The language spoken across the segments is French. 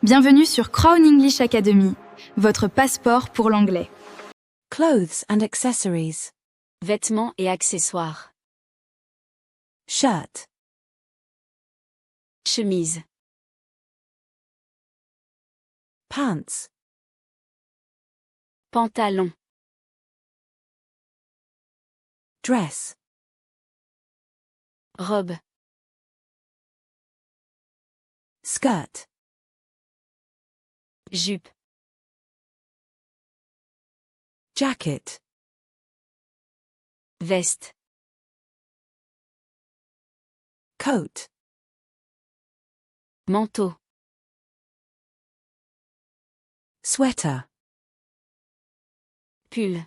Bienvenue sur Crown English Academy, votre passeport pour l'anglais. Clothes and accessories. Vêtements et accessoires. Shirt. Chemise. Pants. Pantalon. Dress. Robe. Skirt. Jupe. Jacket. Veste. Coat. Manteau. Sweater. Pull.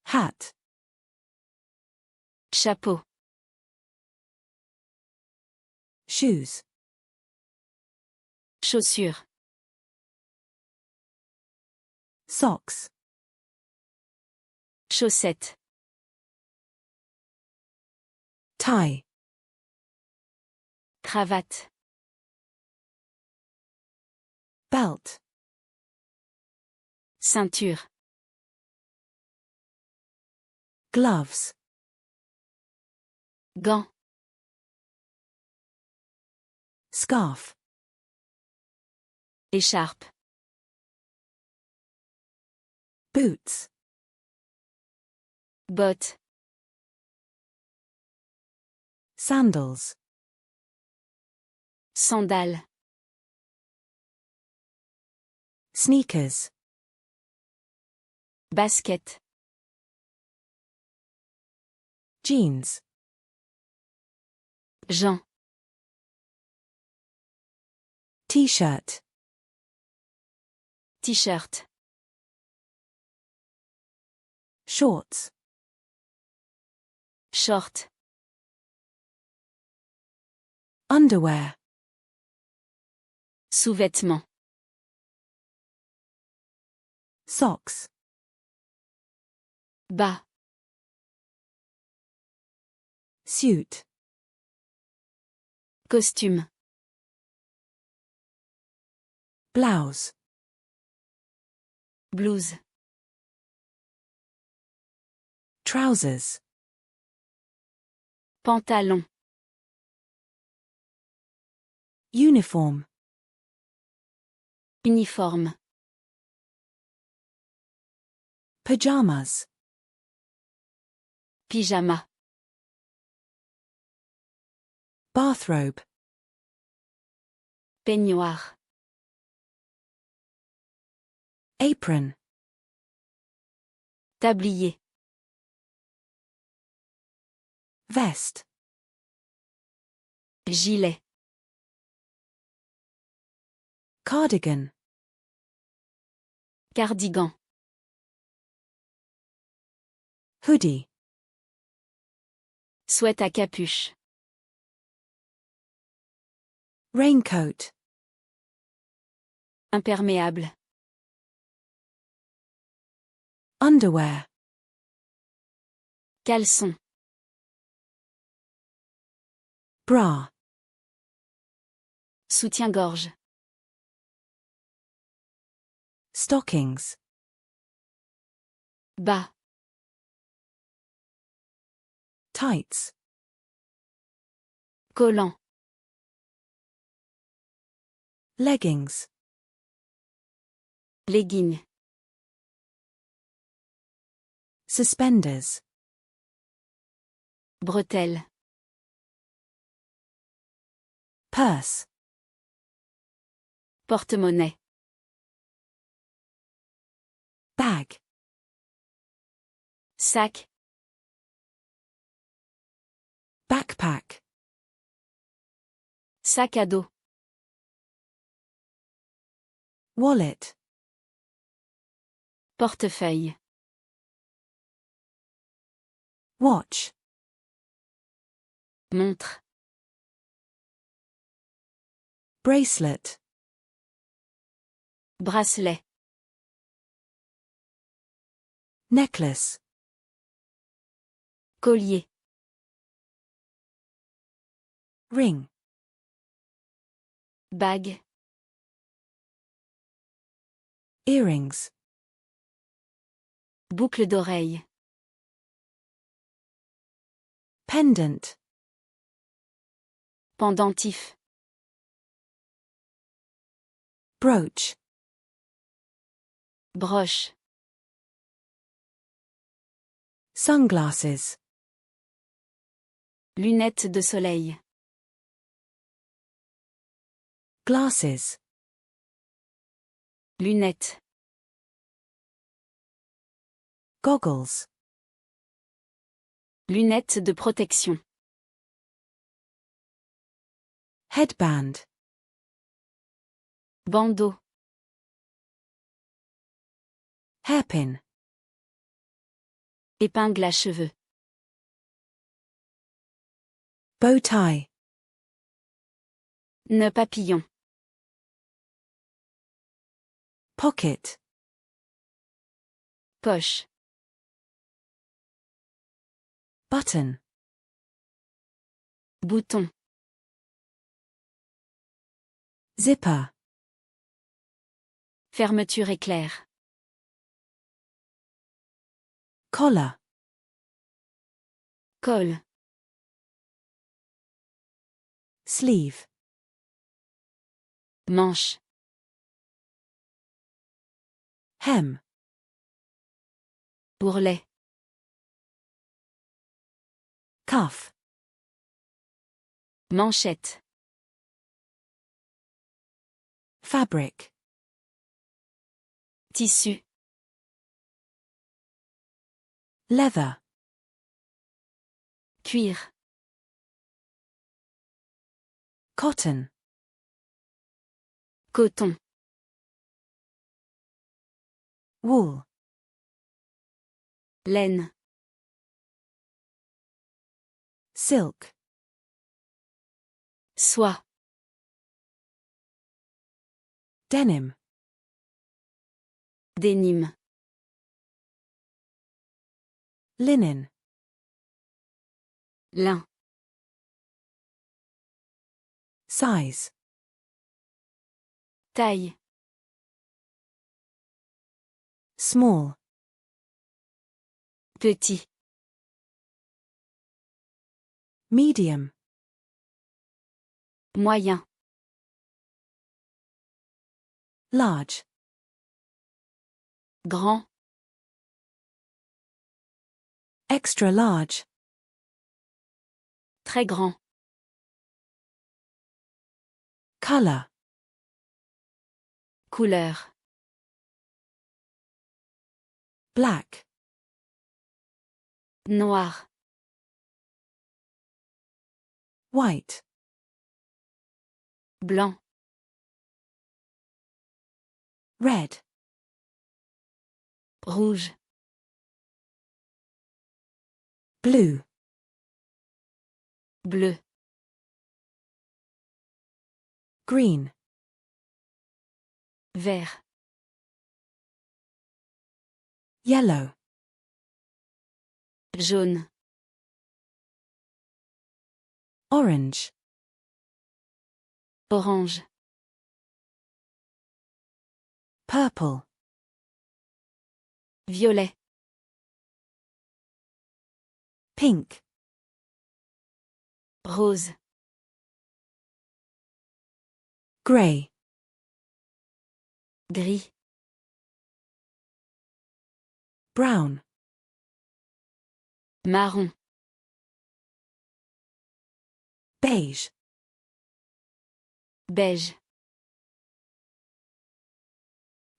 Hat. Chapeau. Shoes. Chaussures. Socks. Chaussettes. Tie. Cravate. Belt. Ceinture. Gloves. Gants. Scarf. Écharpe. Boots. Bottes. Sandals. Sandales. Sneakers. Basket. Jeans. Jean. T-shirt. T-shirt. Shorts. Short. Underwear. Sous-vêtements. Socks. Bas. Suit. Costume. Blouse. Blouse. Trousers. Pantalon. Uniform. Uniforme. Pajamas. Pyjama. Bathrobe. Peignoir. Apron. Tablier. Vest. Gilet. Cardigan. Cardigan. Hoodie. Sweat à capuche. Raincoat. Imperméable. Underwear. Caleçon. Bra. Soutien-gorge. Stockings. Bas. Tights. Collant. Leggings. Leggings. Suspenders. Bretelles. Purse. Porte-monnaie. Bag. Sac. Backpack. Sac à dos. Wallet. Portefeuille. Watch. Montre. Bracelet. Bracelet. Necklace. Collier. Ring. Bague. Earrings. Boucle d'oreille. Pendant. Pendentif. Brooch. Broche. Sunglasses. Lunettes de soleil. Glasses. Lunettes. Goggles. Lunettes de protection. Headband. Bandeau. Hairpin. Épingle à cheveux. Bow tie. Nœud papillon. Pocket. Poche. Button. Bouton. Zipper. Fermeture éclair. Collar. Col. Sleeve. Manche. Hem. Bourrelet. Cuff. Manchette. Fabric. Tissu. Leather. Cuir. Cotton. Coton. Wool. Laine. Silk. Soie. Denim. Dénime. Linen. Lin. Size. Taille. Small. Petit. Medium. Moyen. Large. Grand. Extra large. Très grand. Color. Couleur. Black. Noir. White. Blanc. Red. Rouge. Blue. Bleu. Green. Vert. Yellow. Jaune. Orange. Orange. Purple. Violet. Pink. Rose. Grey. Gris. Brown. Marron. Beige. Beige.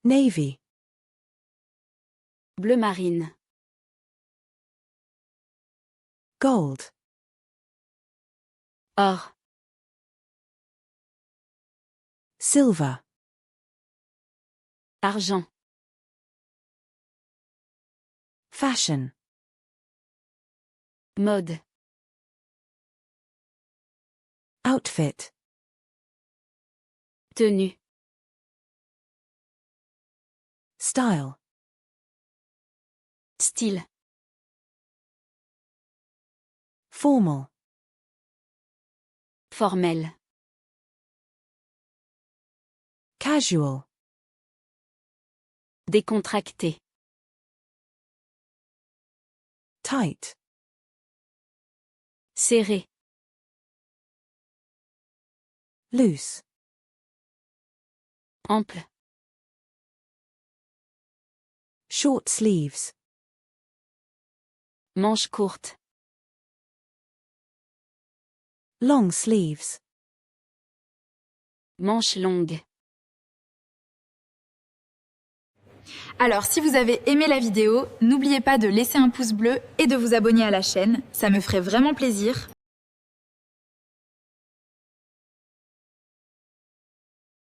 Navy. Bleu marine. Gold. Or. Silver. Argent. Fashion. Mode. Outfit. Tenue. Style. Style. Formal. Formel. Casual. Décontracté. Tight. Serré. Loose. Ample. Short sleeves. Manches courtes. Long sleeves. Manches longues. Alors, si vous avez aimé la vidéo, n'oubliez pas de laisser un pouce bleu et de vous abonner à la chaîne, ça me ferait vraiment plaisir.